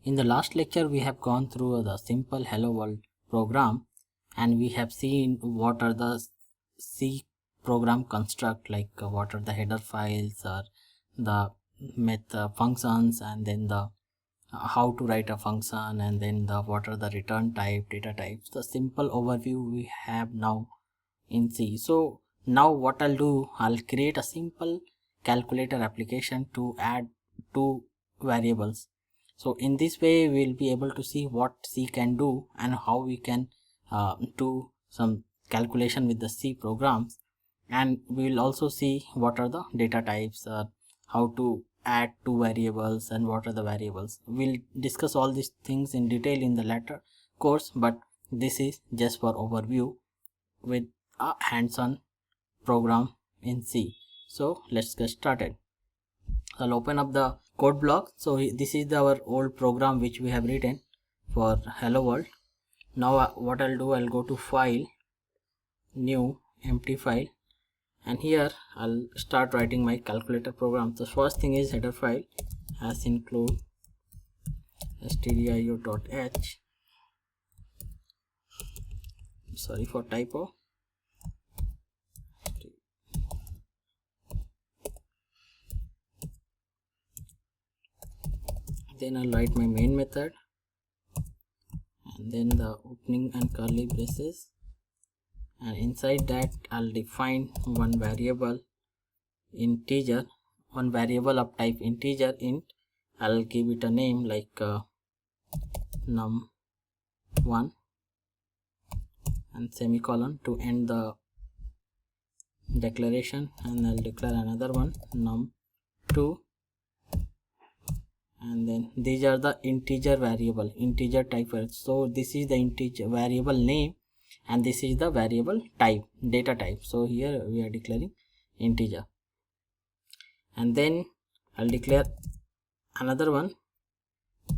In the last lecture, we have gone through the simple hello world program, and we have seen what are the C program construct, like what are the header files or the method functions, and then the how to write a function, and then the what are the return type, data types. The simple overview we have now in C. So now what I'll do, I'll create a simple calculator application to add two variables. So in this way we'll be able to see what C can do and how we can do some calculation with the C programs, and we will also see what are the data types, how to add two variables and what are the variables. We'll discuss all these things in detail in the later course, but this is just for overview with a hands-on program in C. So let's get started. I'll open up the code block. So this is our old program which we have written for hello world. Now what I'll do, I'll go to file, new, empty file, and here I'll start writing my calculator program. The first thing is header file as include stdio.h, sorry for typo. Then I'll write my main method, and then the opening and curly braces, and inside that I'll define one variable integer, one variable of type integer int. I'll give it a name like num1 and semicolon to end the declaration, and I'll declare another one num2, and then these are the integer variable, integer type. So this is the integer variable name, and this is the variable type, data type. So here we are declaring integer, and then I'll declare another one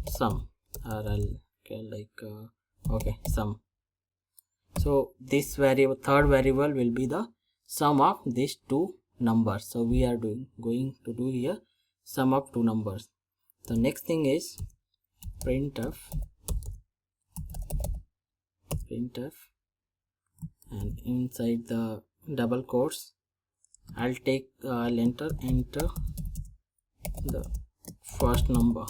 sum, or I'll okay sum. So this variable, third variable, will be the sum of these two numbers. So we are going to do here sum of two numbers. The next thing is printf, and inside the double quotes I'll enter the first number,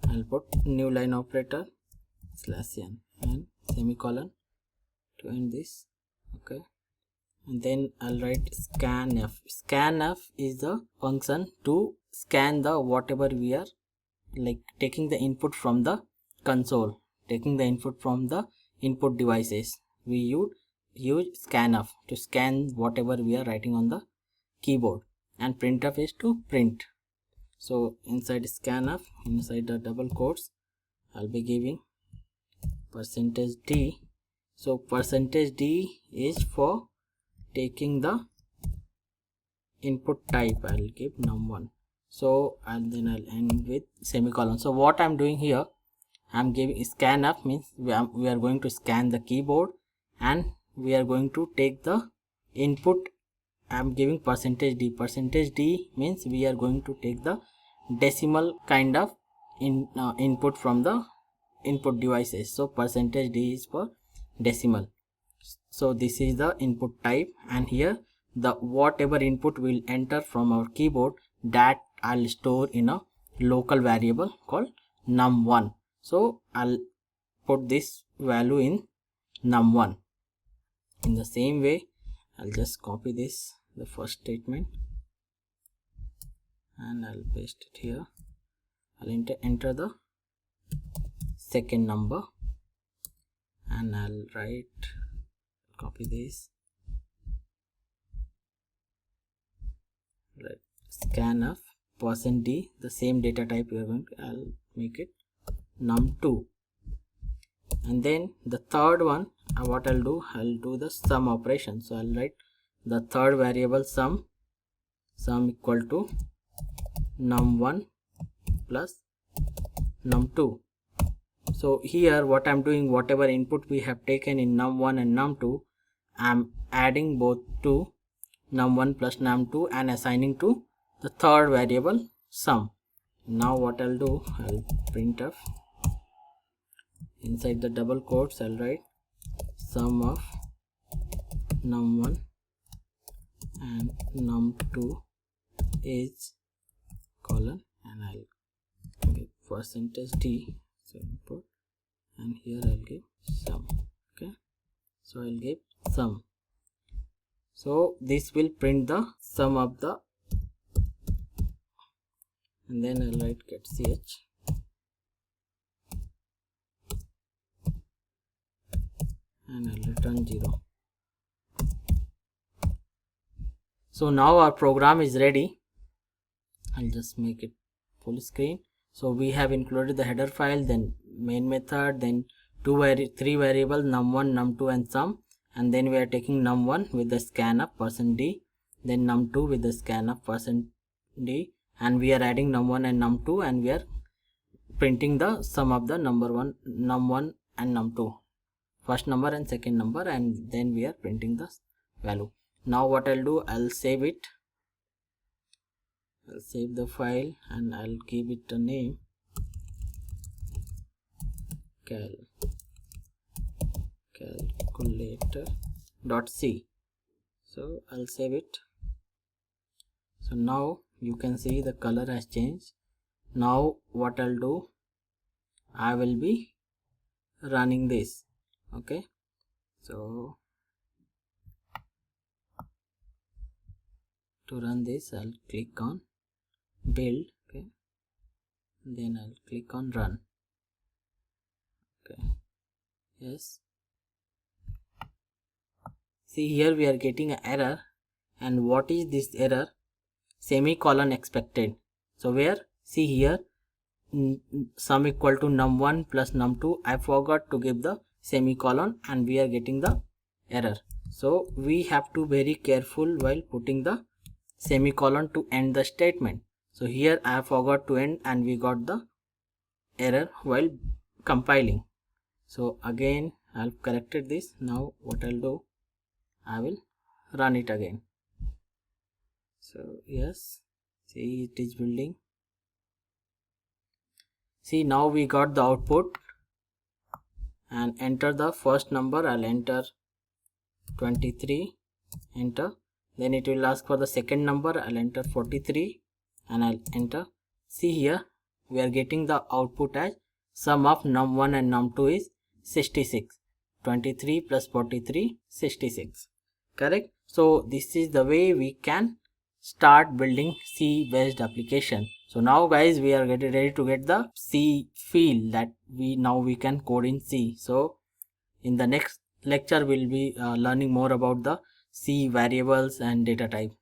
I'll put new line operator /n and semicolon to end this. Okay, and then I'll write scanf. Scanf is the function to scan the whatever we are like taking the input from the console, taking the input from the input devices. We use scanf to scan whatever we are writing on the keyboard, and printf is to print. So inside scanf, inside the double quotes, I'll be giving %d. So %d is for taking the input type. I'll give num1. So and then I'll end with semicolon. So what I'm doing here, I'm giving scanf means we are going to scan the keyboard, and we are going to take the input. I'm giving %d. %d means we are going to take the decimal kind of input from the input devices. So %d is for decimal. So this is the input type, and here the whatever input will enter from our keyboard, that I'll store in a local variable called num1. So I'll put this value in num1. In the same way, I'll just copy this, the first statement, and I'll paste it here. I'll enter the second number, and I'll copy this, right, scanf %d, the same data type we are going to, I'll make it num2. And then the third one, what I'll do the sum operation. So I'll write the third variable sum equal to num1 plus num2. So here what I'm doing, whatever input we have taken in num1 and num2, I'm adding both to num1 plus num2 and assigning to the third variable sum. Now what I'll do, I'll printf inside the double quotes, I'll write sum of num1 and num2 is colon, and I'll give %d, so input, and here I'll give sum. Okay, so I'll give sum. So this will print the sum of the, and then I'll write get ch and I'll return 0. So now our program is ready. I'll just make it full screen. So we have included the header file, then main method, then three variables num1, num2 and sum, and then we are taking num1 with the scanf %d, then num2 with the scanf %d, and we are adding num1 and num2, and we are printing the sum of the num1 and num2, first number and second number, and then we are printing the value. Now what I'll do, I'll save it. I'll save the file and I'll give it a name, calculator.c. so I'll save it. So now you can see the color has changed. Now what I'll do, I will be running this. Okay, so to run this, I'll click on build. Okay, then I'll click on run. Okay, yes, see here we are getting an error, and what is this error? Semicolon expected. So where, see here, sum equal to num1 plus num2, I forgot to give the semicolon and we are getting the error. So we have to be very careful while putting the semicolon to end the statement. So here I forgot to end and we got the error while compiling. So again I've corrected this. Now what I'll do, I will run it again. So yes, see it is building. See, now we got the output, and enter the first number. I'll enter 23, enter. Then it will ask for the second number. I'll enter 43 and I'll enter. See here we are getting the output as sum of num1 and num2 is 66. 23 plus 43, 66. Correct? So this is the way we can start building C based application. So now guys, we are getting ready to get the C feel that we can code in C. So in the next lecture we'll be learning more about the C variables and data type.